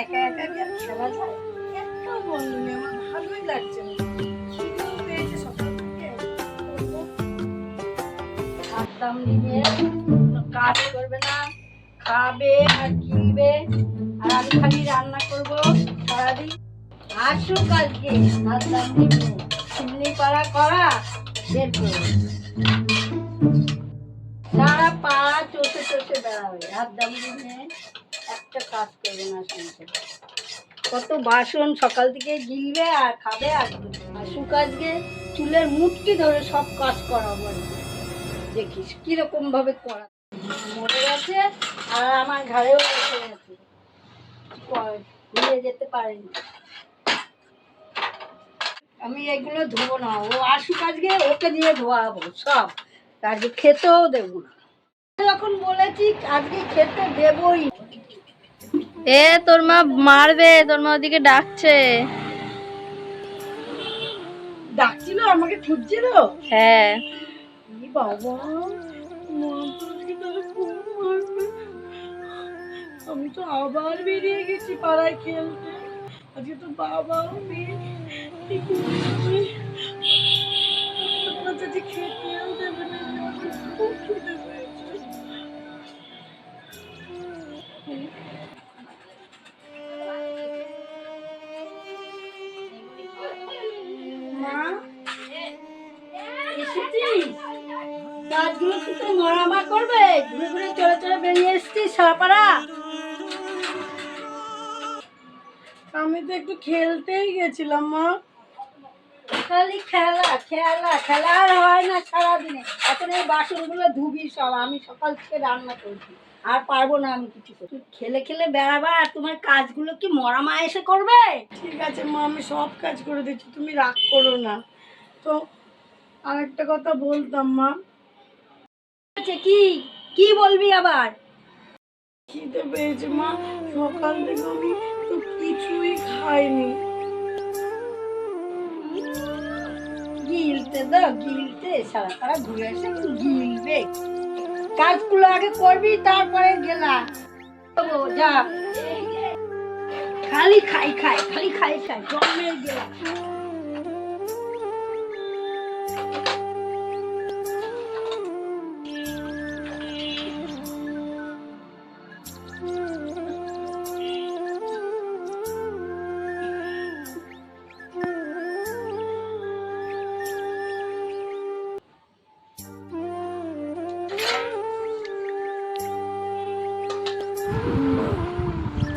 একা একা কি আর খেলা যায়? একটা বলনি, আমার ভালোই লাগছে না। খিদেও পেয়েছে সকাল থেকে। করবো ভাবতাম দিনে কাজ করবে না, খাবে আর কিনবে, আর আমি খালি রান্না করবো সারাদিন। আসুক আজকে ভাবতাম দিনে চিমনি পাড়া করা বের করবো, সারা পাড়া চষে চষে বেড়াবে। হাত দাম দিনে একটা কাজ করবে না শুনতে। কত বাসন সকাল থেকে গিলবে আর খাবে আর আসুক আজকে চুলের মুটকি ধরে সব কাজ করাবো। দেখিস কিরকম ভাবে করা মরে গেছে আর আমার ঘরেও এসে গেছে, নিয়ে যেতে পারেনি। আমি এগুলো ধোবো না, ও আসুক আজকে ওকে দিয়ে ধোয়াবো সব, আজকে খেতেও দেবো না। যখন বলেছি আজকে খেতে দেবই। এ তোর মা মারবে, তোর মা ওদিকে ডাকছে। ডাকছিল আমাকে, খুঁজছিল। হ্যাঁ বাবা, আমি তো আবার বেরিয়ে গেছি পাড়ায় খেলতে। আজকে তো বাবাও নেই, কি করবি? যদি খেতেও দেবে না, আমার খুব খিদে পেয়েছে। মা, এসেছিস? কাজগুলো কি তুই মরামা করবে? ঘুরে ঘুরে চলে চলে বেরিয়ে এসেছিস সারাপাড়া। আমি তো একটু খেলতেই গেছিলাম মা। খালি খেলা খেলা খেলা আর হয় না সারাদিনে। এখন এই বাসনগুলো ধুবি সব, আমি সকাল থেকে রান্না করছি, আর পারবো না আমি কিছু করতে। খেলে খেলে বেড়াবা আর তোমার কাজগুলো কি মরামা এসে করবে? ঠিক আছে মা, আমি সব কাজ করে দিচ্ছি, তুমি রাগ করো না। তো আরেকটা কথা বলতাম মা। আচ্ছা, কি কি বলবি আবার? খিদে পেয়েছে মা, সকাল থেকে আমি তো কিছুই খাইনি। গিলতে দাও, গিলতে সারা তারা ঘুরে এসে গিলবে। কাজগুলো আগে করবি, তারপরে গেলা যা। খালি খাই খাই, খালি খাই খাই, জন্মের গেলা।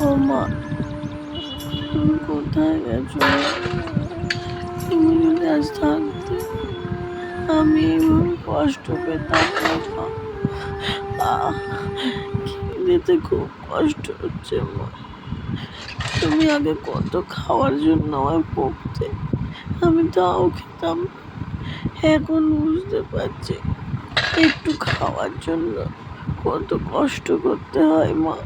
ও মা, তুমি কোথায় গেছো? তুমি যদি আজ থাকতে আমি এইভাবে কষ্ট পেতাম না। খিদেতে খুব কষ্ট হচ্ছে মা। তুমি আগে কত খাওয়ার জন্য আমায় বকতে, আমি তাও খেতাম। এখন বুঝতে পারছি একটু খাওয়ার জন্য কত কষ্ট করতে হয় মা।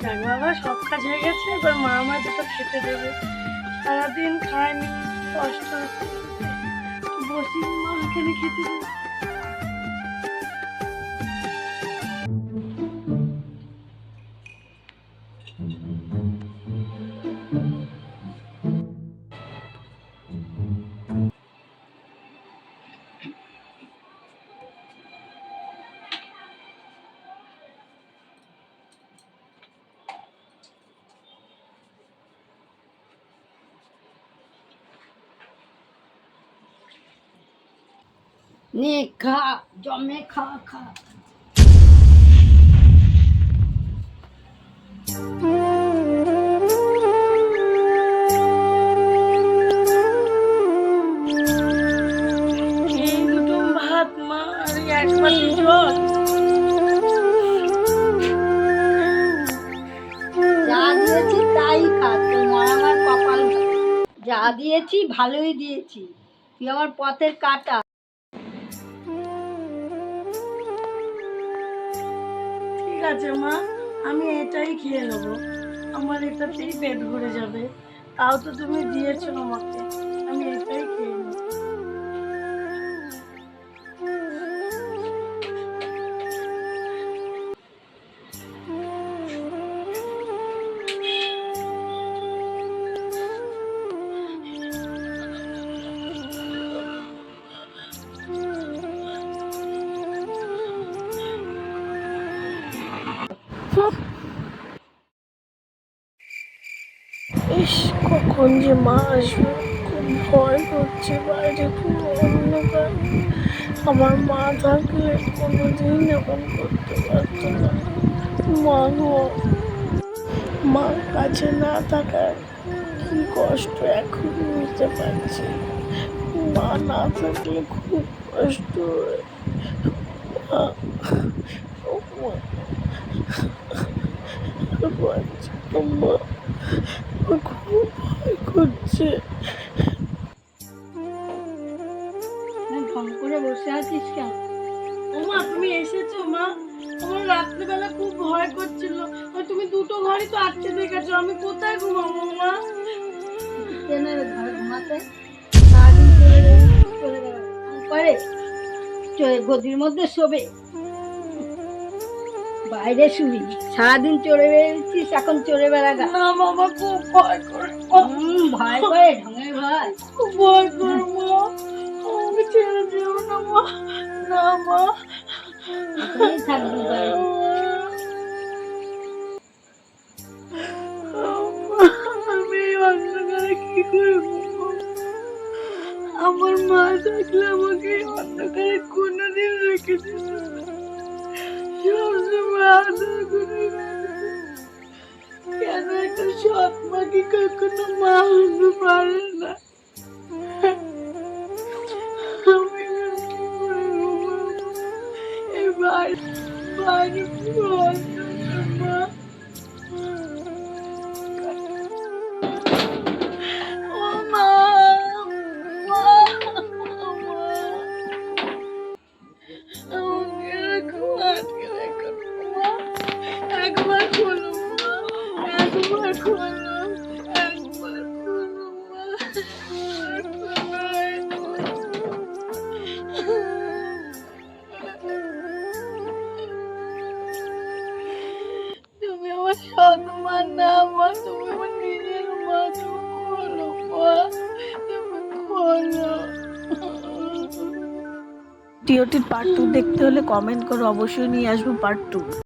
যাক বাবা, সব কাজ হয়ে গেছে, এবার মা আমার দুটো খেতে দেবে। সারাদিন খায়নি, কষ্ট হচ্ছে। বসি মা এখানে খেতে দেবে। নে খা, জমে খা খা। এই দুটো ভাত মা, আর এক বাটি জল। যা দিয়েছি তাই খা, তোর মা আমার কপাল ভালো। যা দিয়েছি ভালোই দিয়েছি, তুই আমার পথের কাঁটা। ঠিক আছে মা, আমি এটাই খেয়ে নেবো, আমার এটাতেই পেট ভরে যাবে। তাও তো তুমি দিয়েছো আমাকে, আমি এটাই খেয়ে নেবো। ইস, কখন যে মা আসবে, খুব ভয় করছে, বাইরে খুব অন্ধকার। আমার মা থাকলে কোনোদিন এমন করতে পারতো না। মা গো, মা কাছে না থাকার কি কষ্ট এখন বুঝতে পারছি। মা না থাকলে খুব কষ্ট হয়। মা, ও মা, আর পারছি না মা, আমার খুব ভয় করছে। ঢং করে বসে আছিস কেন? ও মা, তুমি এসেছো মা? আমার রাত্রিবেলা খুব ভয় করছিল, আর তুমি দুটো ঘরই তো আটকে দেখেছো, আমি কোথায় ঘুমাবো মা? ট্রেনের ঘরে ঘুমাতে সারাদিন চলে গেল করে গদির মধ্যে শোবে, বাইরে শুবি, সারাদিন চড়ে বেড়েছিস, এখন চড়ে বেড়াগা। না মামা, খুব ভয় করে, ভয় করে, ঢঙের ভয়। খুব ভয় করে মা, আমাকে ছেড়ে যেও না মা। না মা, এখানেই থাকবি বাইরে। আমি এই অন্ধকারে কি করে ঘুমাবো? আমার মা থাকলে আমাকে এই অন্ধকারে কোনোদিন রেখে দিত না, সবসময় আদর করে রাখতো। কেন একটা সৎ মাকে কখনো মা হতে পারে না? আমি কি করে ঘুমাবো? এই বাইরে পুরো অন্ধকার মা। ও মা, মা, মা, আমাকে এরকম আটকে রেখো না, মা। একবার খোলো মা, একবার খোলো, একবার খোলো মা, তুমি আমার সৎ মা না মা, তুমি আমার নিজের মা, তুমি খোলো মা, তুমি খোলো। ভিডিওটির পার্ট 2 দেখতে হলে কমেন্ট করো, অবশ্যই নিয়ে আসবো পার্ট 2।